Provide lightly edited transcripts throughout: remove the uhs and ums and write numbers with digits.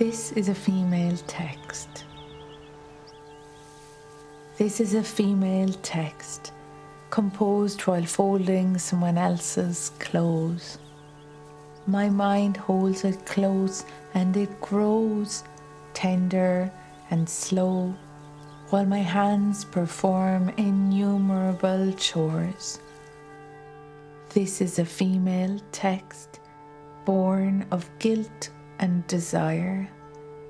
This is a female text. This is a female text, composed while folding someone else's clothes. My mind holds it close and it grows tender and slow, while my hands perform innumerable chores. This is a female text, born of guilt and desire,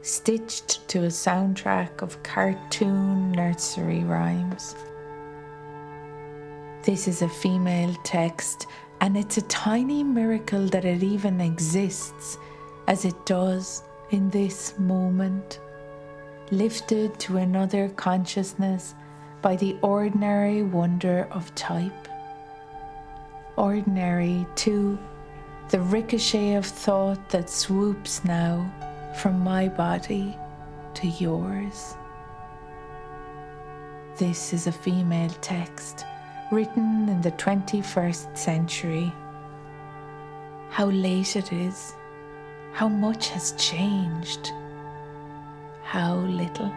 stitched to a soundtrack of cartoon nursery rhymes. This is a female text, and it's a tiny miracle that it even exists, as it does in this moment, lifted to another consciousness by the ordinary wonder of type. Ordinary, too, the ricochet of thought that swoops now from my body to yours. This is a female text, written in the 21st century. How late it is, how much has changed, how little.